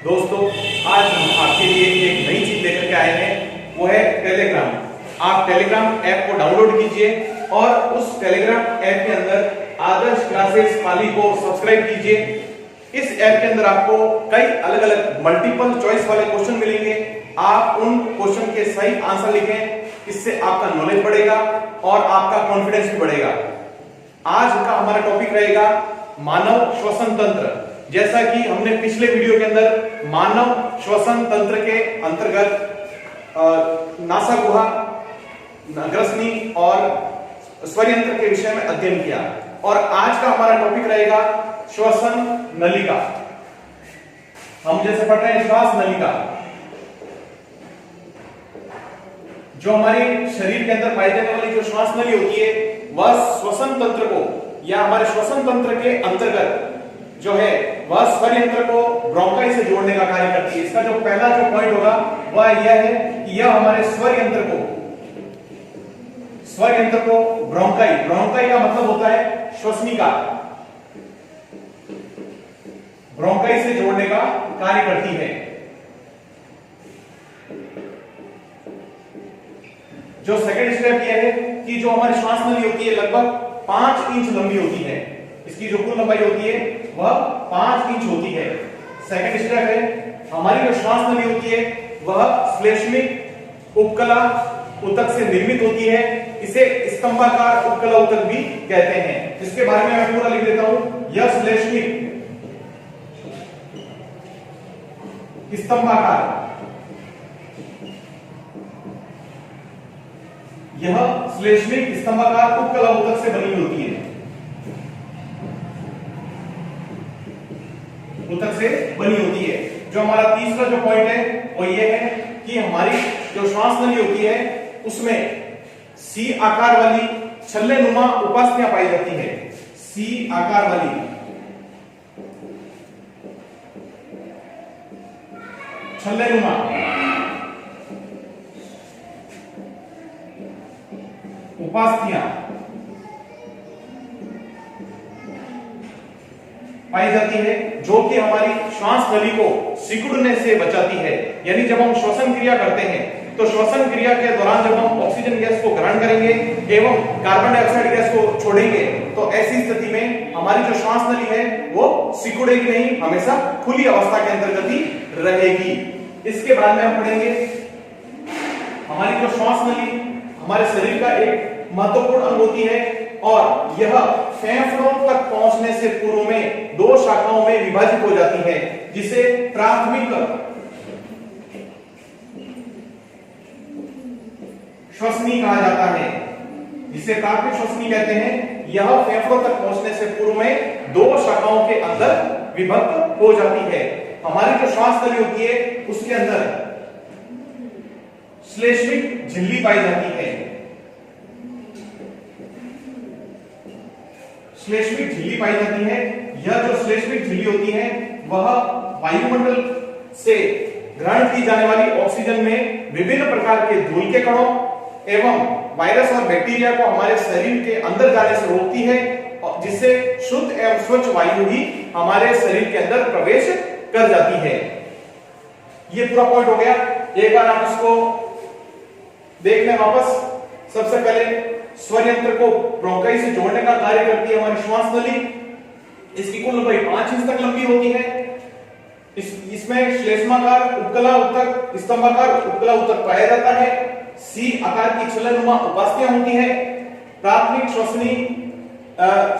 दोस्तों, आज हम आपके लिए एक नई चीज लेकर के आए हैं, वो है टेलीग्राम। आप टेलीग्राम ऐप को डाउनलोड कीजिए और उस टेलीग्राम ऐप के अंदर आदर्श क्लासेस खाली को सब्सक्राइब कीजिए। इस ऐप के अंदर आपको कई अलग अलग मल्टीपल चॉइस वाले क्वेश्चन मिलेंगे। आप उन क्वेश्चन के सही आंसर लिखें, इससे आपका नॉलेज बढ़ेगा और आपका कॉन्फिडेंस भी बढ़ेगा। आज का हमारा टॉपिक रहेगा मानव श्वसन तंत्र। जैसा कि हमने पिछले वीडियो के अंदर मानव श्वसन तंत्र के अंतर्गत नासा गुहा, ग्रसनी और स्वर यंत्र के विषय में अध्ययन किया, और आज का हमारा टॉपिक रहेगा श्वसन नलिका। हम जैसे पढ़ रहे हैं श्वास नलिका, जो हमारे शरीर के अंदर पाई जाने वाली जो श्वास नली होती है, वह श्वसन तंत्र को या हमारे श्वसन तंत्र के अंतर्गत जो है वह स्वर यंत्र को ब्रोंकाई से जोड़ने का कार्य करती है। इसका जो पहला जो पॉइंट होगा वह यह है कि यह हमारे स्वर यंत्र को ब्रोंकाई का मतलब होता है श्वसनिका, ब्रोंकाई से जोड़ने का कार्य करती है। जो सेकंड स्टेप यह है कि जो हमारी श्वास नली होती है लगभग 5 इंच लंबी होती है। इसकी जो कुल लंबाई होती है वह 5 इंच होती है। सेकंड स्टेप है हमारी जो श्वास नली होती है वह श्लेष्मिक उपकला ऊतक से निर्मित होती है। इसे स्तंभाकार उपकला ऊतक भी कहते हैं। इसके बारे में मैं पूरा लिख देता हूं। यह श्लेष्मिक स्तंभाकार, यह श्लेष्मिक स्तंभाकार उपकला ऊतक से बनी होती है, ऊतक से बनी होती है। जो हमारा तीसरा जो पॉइंट है वो ये है कि हमारी जो श्वास नली होती है उसमें सी आकार वाली छल्लेनुमा उपास्थियां पाई जाती है। सी आकार वाली छल्लेनुमा उपास्थियां पाई जाती है, जो कि हमारी श्वास नली को सिकुड़ने से बचाती है। यानी जब हम श्वसन क्रिया करते हैं तो श्वसन क्रिया के दौरान जब हम ऑक्सीजन गैस को ग्रहण करेंगे एवं कार्बन डाइऑक्साइड गैस को छोड़ेंगे, तो ऐसी स्थिति में हमारी जो श्वास नली है वो सिकुड़ेगी नहीं, हमेशा खुली अवस्था के अंतर्गत ही रहेगी। इसके बाद में हम पढ़ेंगे हमारी जो श्वास नली हमारे शरीर का एक महत्वपूर्ण अंग होती है, और यह फेफड़ों तक पहुंचने से पूर्व में 2 शाखाओं में विभाजित हो जाती है, जिसे प्राथमिक श्वसनी कहा जाता है। जिसे प्राथमिक श्वसनी कहते हैं। यह फेफड़ों तक पहुंचने से पूर्व में 2 शाखाओं के अंदर विभक्त हो जाती है। हमारी जो श्वास नली होती है उसके अंदर श्लेष्मिक झिल्ली पाई जाती है। श्लेष्मिक झिल्ली पाई जाती है। यह जो श्लेष्मिक झिल्ली होती है वह वायुमंडल से ग्रहण की जाने वाली ऑक्सीजन में विभिन्न प्रकार के धूल के कणों एवं वायरस और बैक्टीरिया को हमारे शरीर के अंदर जाने से रोकती है, जिससे शुद्ध एवं स्वच्छ वायु ही हमारे शरीर के अंदर प्रवेश कर जाती है। यह पूरा पॉइंट हो गया। एक बार आप इसको देख लें वापस। सबसे पहले स्वर यंत्र को ब्रोंकाई से जोड़ने का कार्य करती है हमारी श्वास नली। इसकी कुल लंबाई 5 इंच तक लंबी होती है। इसमें श्लेष्माकार उपकला ऊतक, स्तंभाकार उपकला ऊतक पाया जाता है। सी आकार की छल्लेनुमा उपास्थियां होती है। प्राथमिक श्वसनी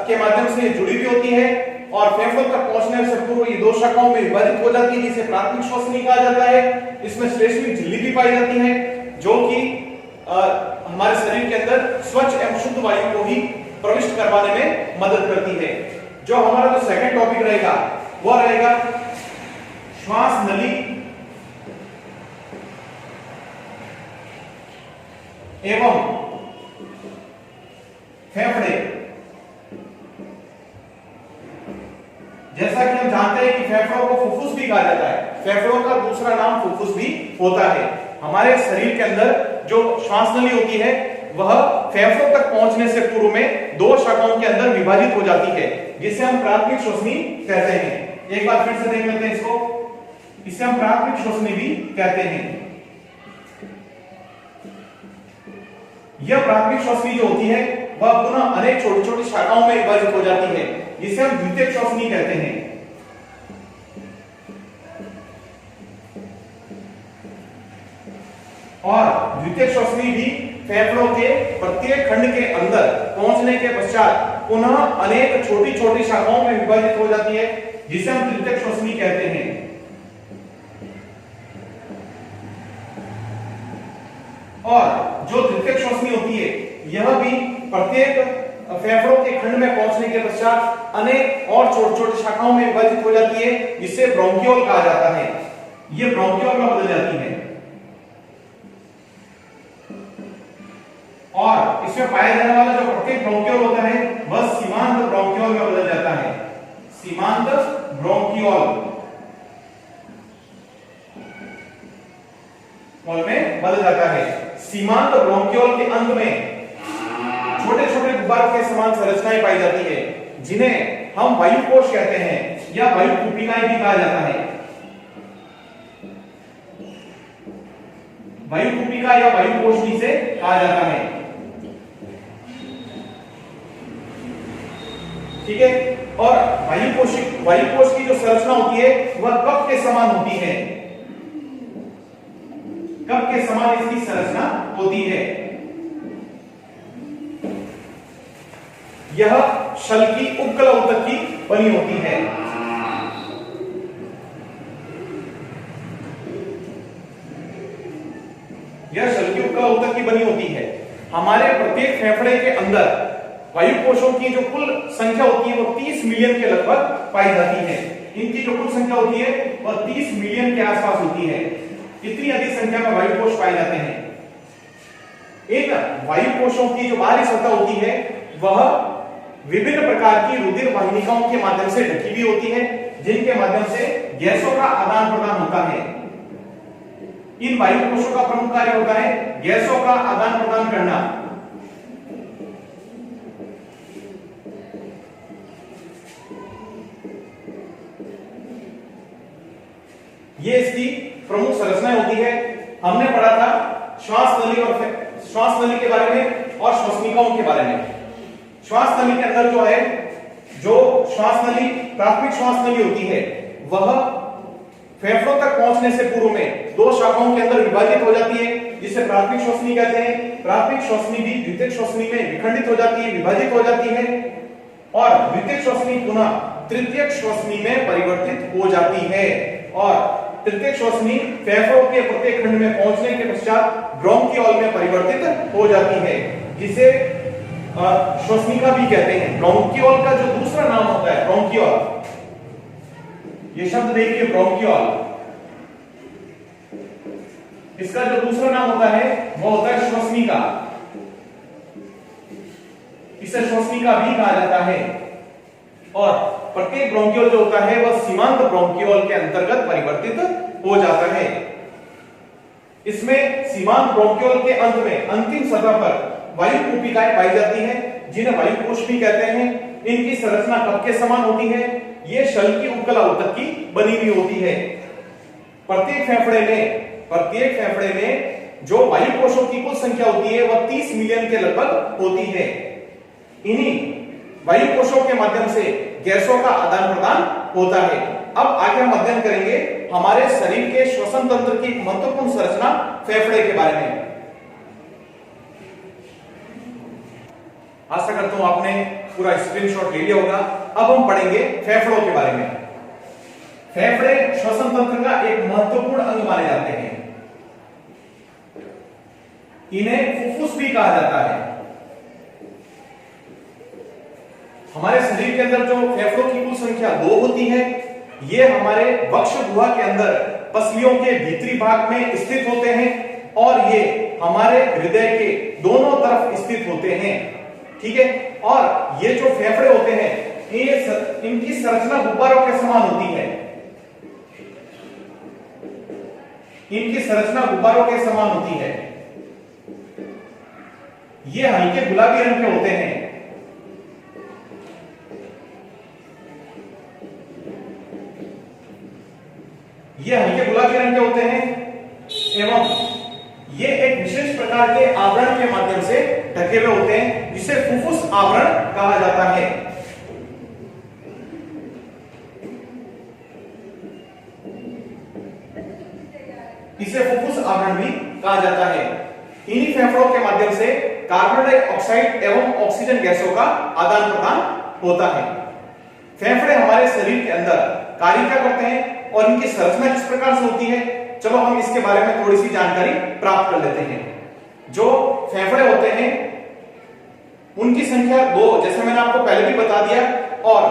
के माध्यम से जुड़ी हुई होती है, और फेफड़ों तक पहुंचने से पूर्व ये 2 शाखाओं में विभाजित हो जाती है, जिसे प्राथमिक श्वसनी कहा जाता है। इसमें श्लेष्मिक झिल्ली भी पाई जाती है, जो कि हमारे शरीर के अंदर स्वच्छ एवं शुद्ध वायु को ही प्रविष्ट करवाने में मदद करती है। जो हमारा जो सेकंड टॉपिक रहेगा वह रहेगा श्वास नली एवं फेफड़े। जैसा कि हम जानते हैं कि फेफड़ों को फुफ्फुस भी कहा जाता है। फेफड़ों का दूसरा नाम फुफ्फुस भी होता है। हमारे शरीर के अंदर जो श्वास नली होती है वह फेफड़ों तक पहुंचने से पूर्व में 2 शाखाओं के अंदर विभाजित हो जाती है, जिसे हम प्राथमिक श्वसनी कहते हैं। एक बार फिर से देख लेते हैं इसको। इसे हम प्राथमिक श्वसनी भी कहते हैं। यह प्राथमिक श्वसनी जो होती है वह पुनः अनेक छोटी छोटी शाखाओं में विभाजित हो जाती है, जिसे हम द्वितीयक श्वसनी कहते हैं। और द्वितीयक श्वसनी भी फेफड़ों के प्रत्येक खंड के अंदर पहुंचने के पश्चात पुनः अनेक छोटी छोटी शाखाओं में विभाजित हो जाती है, जिसे हम तृतीयक श्वसनी कहते हैं। और जो तृतीयक श्वसनी होती है यह भी प्रत्येक फेफड़ों के खंड में पहुंचने के पश्चात अनेक और छोटी छोटी शाखाओं में विभाजित हो जाती है, जिसे ब्रोंकियोल कहा जाता है। यह ब्रोंकियोल में बदल जाती है और इसमें पाया जाने वाला जो प्रत्येक ब्रोंकियोल होता है वह सीमांत ब्रोंकियोल में बदल जाता है। सीमांत ब्रोंकियोल में बदल जाता है। सीमांत ब्रोंकियोल के अंत में छोटे छोटे गुब्बारों के समान संरचनाएं पाई जाती है, जिन्हें हम वायुकोश कहते हैं या वायु कूपिकाएं भी कहा जाता है। वायु कूपिका या वायुकोश भी से कहा जाता है। ठीक है। और वायुकोश की जो संरचना होती है वह कप के समान होती है। कप के समान इसकी संरचना होती है। यह शल की उपकला ऊतक की बनी होती है। यह शल की उपकला ऊतक की बनी होती है। हमारे प्रत्येक फेफड़े के अंदर वायुकोशों की जो कुल संख्या होती है वो 30 मिलियन के लगभग पाई जाती है। इनकी जो कुल संख्या होती है वह 30 मिलियन के आसपास होती है। इतनी अधिक संख्या में वायुकोश पाए जाते हैं। इन वायुकोशों की जो बाहरी सतह होती है वह विभिन्न प्रकार की रुधिर वाहिनिकाओं के माध्यम से ढकी हुई होती है, जिनके माध्यम से गैसों का आदान प्रदान होता है। इन वायुकोशों का प्रमुख कार्य होता है गैसों का आदान प्रदान करना। ये इसकी प्रमुख संरचनाएं होती है। हमने पढ़ा था श्वास नली के बारे में और श्वसनिकाओं के बारे में। श्वास नली के अंदर जो है, जो श्वास नली प्राथमिक श्वास नली होती है वह फेफड़ों तक पहुंचने से पूर्व में दो शाखाओं के अंदर विभाजित हो जाती है, जिसे प्राथमिक श्वसनी कहते हैं। प्राथमिक श्वसनी भी द्वितीयक श्वसनी में विखंडित हो जाती है, विभाजित हो जाती है और द्वितीयक श्वसनी पुनः तृतीयक श्वसनी में परिवर्तित हो जाती है। और तृतीयक श्वसनी फेफड़ों के प्रत्येक खंड में पहुंचने के पश्चात ब्रोंकियोल में परिवर्तित हो जाती है, जिसे श्वसनिका भी कहते हैं। ब्रोंकियोल का जो दूसरा नाम होता है ब्रोंकियोल, ये शब्द देखिए ब्रोंकियोल, इसका जो दूसरा नाम होता है वो होता है श्वसनिका। इसे श्वसनिका भी कहा जाता है। और प्रत्येक ब्रोंकियोल जो होता है वह सीमांत ब्रोंकियोल के अंतर्गत परिवर्तित हो जाता है। इसमें सीमांत ब्रोंकियोल के अंत में अंतिम सतह पर वायु कूपिकाएं पाई जाती हैं, जिन्हें वायुकोश भी कहते हैं। इनकी संरचना कप के समान होती है। ये शल की उपकला ऊतक की बनी हुई होती है। प्रत्येक फेफड़े में जो वायुकोशों की कुल संख्या होती है वह 30 मिलियन के लगभग होती है। इन्हीं वायुकोशों के माध्यम से गैसों का आदान प्रदान होता है। अब आगे हम अध्ययन करेंगे हमारे शरीर के श्वसन तंत्र की महत्वपूर्ण संरचना फेफड़े के बारे में। आशा करता हूं आपने पूरा स्क्रीनशॉट ले लिया होगा। अब हम पढ़ेंगे फेफड़ों के बारे में। फेफड़े श्वसन तंत्र का एक महत्वपूर्ण अंग माने जाते हैं। इन्हें फुफ्फुस भी कहा जाता है। हमारे शरीर के अंदर जो फेफड़ों की कुल संख्या 2 होती है, ये हमारे वक्ष गुहा के अंदर पसलियों के भीतरी भाग में स्थित होते हैं और ये हमारे हृदय के दोनों तरफ स्थित होते हैं। ठीक है। और ये जो फेफड़े होते हैं इनकी संरचना गुब्बारों के समान होती है। इनकी संरचना गुब्बारों के समान होती है। ये हल्के गुलाबी रंग के होते हैं। ये हल्के गुलाबी रंग के होते हैं एवं ये एक विशेष प्रकार के आवरण के माध्यम से ढके हुए होते हैं जिसे फुफ्फुस आवरण कहा जाता है। इसे फुफ्फुस आवरण भी कहा जाता है। इन्हीं फेफड़ों के माध्यम से कार्बन डाइऑक्साइड एवं ऑक्सीजन गैसों का आदान प्रदान होता है। फेफड़े हमारे शरीर के अंदर कार्य क्या करते हैं और इनकी संरचना किस प्रकार से होती है, चलो हम इसके बारे में थोड़ी सी जानकारी प्राप्त कर लेते हैं। जो फेफड़े होते हैं उनकी संख्या 2, जैसे मैंने आपको पहले भी बता दिया, और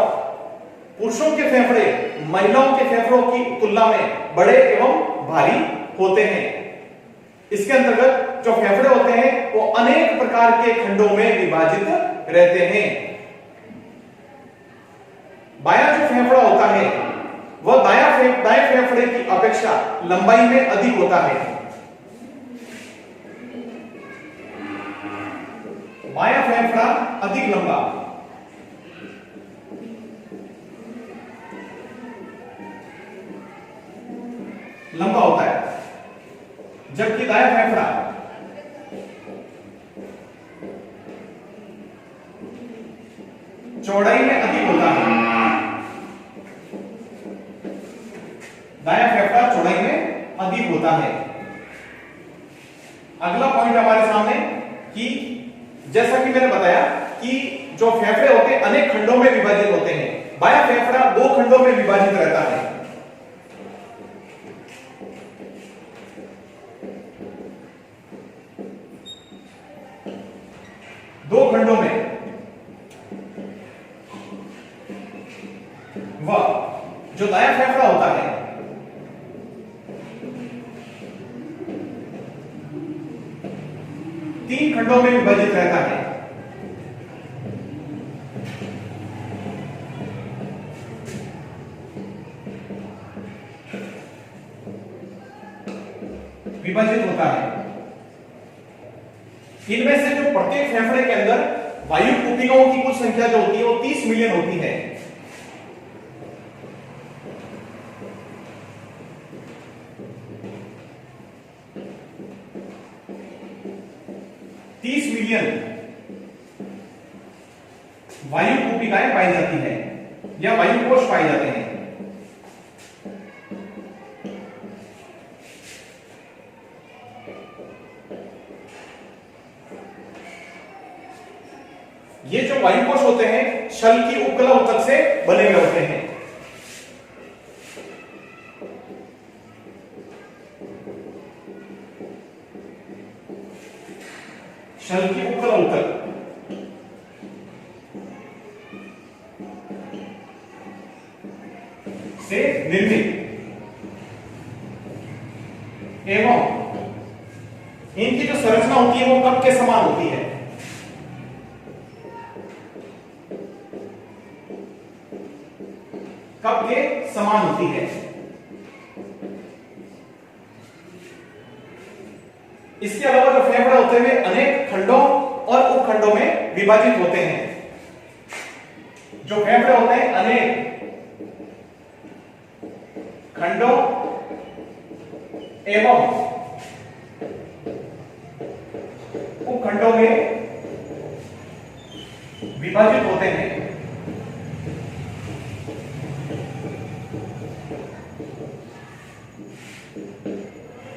पुरुषों के फेफड़े महिलाओं के फेफड़ों की तुलना में बड़े एवं भारी होते हैं। इसके अंतर्गत जो फेफड़े होते हैं वो अनेक प्रकार के खंडों में विभाजित रहते हैं। बायां जो फेफड़ा होता है वह दाएं फेफड़े की अपेक्षा लंबाई में अधिक होता है। बायां फेफड़ा अधिक लंबा होता है, जबकि दायां फेफड़ा चौड़ाई में अधिक होता है। दायां फेफड़ा चौड़ाई में अधिक होता है। अगला पॉइंट हमारे सामने कि जैसा कि मैंने बताया कि जो फेफड़े होते हैं अनेक खंडों में विभाजित होते हैं। बायां फेफड़ा 2 खंडों में विभाजित रहता है। दो खंडों में वह जो दायां फेफड़ा होता है तीन खंडों में विभाजित रहता है। विभाजित होता है। इनमें से जो प्रत्येक फेफड़े के अंदर वायु कूपिकाओं की कुल संख्या जो होती है वो 30 मिलियन होती है। वायु कूपिकाएं पाई जाती है या वायु कोश पाए जाते हैं। ये जो वायु कोश होते हैं शल की उपकला ऊतक से बने हुए होते हैं। शल की उपकला ऊतक से निर्मित एवं इनकी जो संरचना होती है वो कप के समान होती है। कप के समान होती है। इसके अलावा जो फेफड़े होते हैं अनेक खंडों और उपखंडों में विभाजित होते हैं। जो फेफड़े होते हैं अनेक खंडों एवं उपखंडों में विभाजित होते हैं।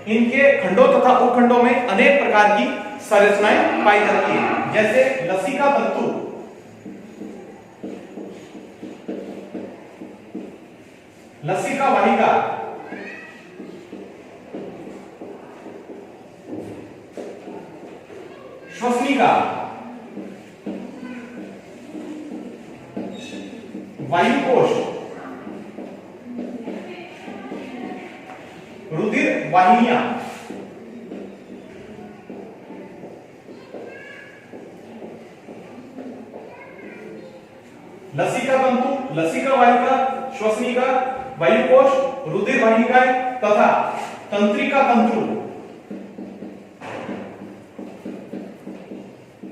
इनके खंडों तथा उपखंडों में अनेक प्रकार की संरचनाएं पाई जाती है, जैसे लसिका तंतु, लसिका वाहिका, श्वसनिका, वायु कोश, रुधिर वाहिनियां, लसिका तंतु, लसिका वाहिका, श्वसनिका, वायु कोश, रुधिर वाहिनिकाएं तथा तंत्रिका तंतु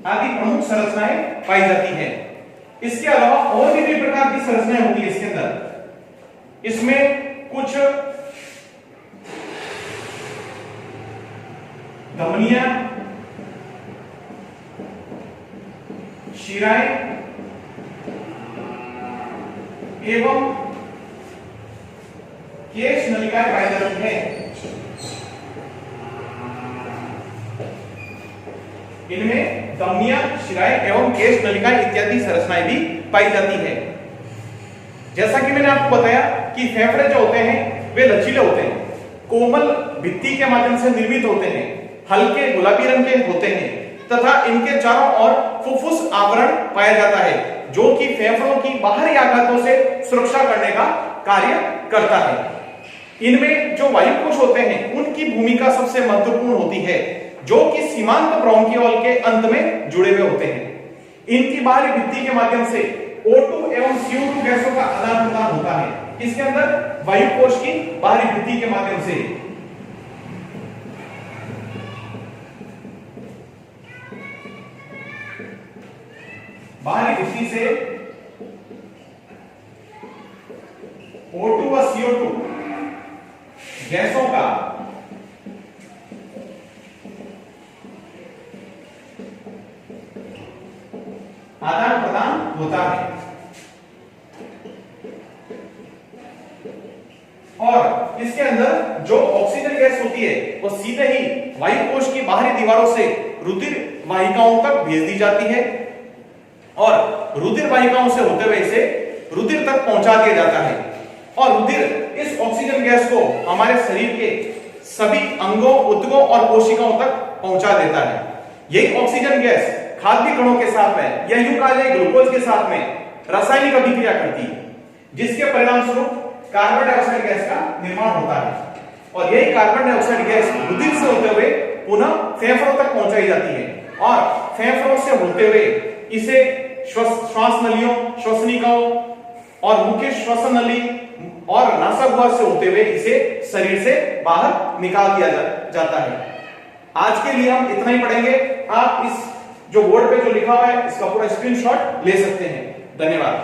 आदि प्रमुख संरचनाएं पाई जाती हैं। इसके अलावा और भी कई प्रकार की संरचनाएं होती है इसके अंदर। इसमें कुछ धमनियां, शिराएं एवं केश नलिकाएं पाई जाती है। इनमें धमनियां, शिराएं एवं केश नलिकाएं इत्यादि संरचनाएं भी पाई जाती है। जैसा कि मैंने आपको बताया कि फेफड़े जो होते हैं वे लचीले होते हैं, कोमल भित्ति के माध्यम से निर्मित होते हैं, हल्के गुलाबी रंग के होते हैं तथा इनके चारों ओर फुफ्फुस आवरण पाया जाता है जो कि फेफड़ों की बाहरी आघातों से सुरक्षा करने का कार्य करता है। इनमें जो वायुकोश होते हैं उनकी भूमिका सबसे महत्वपूर्ण होती है जो कि सीमांत ब्रोंकियोल के अंत में जुड़े हुए होते हैं। इनकी बाहरी भित्ति के माध्यम से O2 एवं CO2 गैसों का आदान प्रदान होता है। इसके अंदर वायुकोश की बाहरी भित्ति के माध्यम से बाहरी भित्ति से O2 व CO2 गैसों का आदान प्रदान होता है और इसके अंदर जो ऑक्सीजन गैस होती है वो सीधे ही वायुकोश की बाहरी दीवारों से रुधिर वाहिकाओं तक भेज दी जाती है और रुधिर वाहिकाओं से होते हुए इसे रुधिर तक पहुंचा दिया जाता है और रुधिर इस ऑक्सीजन गैस को हमारे शरीर के सभी अंगों, ऊतकों और कोशिकाओं तक पहुंचा देता है। यही ऑक्सीजन गैस खाद्य कणों के साथ में या यूं कहा जाए ग्लूकोज के साथ में रासायनिक अभिक्रिया करती है जिसके परिणाम स्वरूप कार्बन डाइऑक्साइड गैस का निर्माण होता है और यही कार्बन डाइऑक्साइड गैस रुधिर से होते हुए पुनः फेफड़ों तक पहुंचाई जाती है और फेफड़ों से होते हुए इसे श्वास नलियों, श्वसनिकाओं और मुख्य श्वसन नली और नासागुहा से होते हुए इसे शरीर से बाहर निकाल दिया जाता है। आज के लिए हम इतना ही पढ़ेंगे। आप इस जो बोर्ड पे जो लिखा हुआ है इसका पूरा स्क्रीनशॉट ले सकते हैं। धन्यवाद।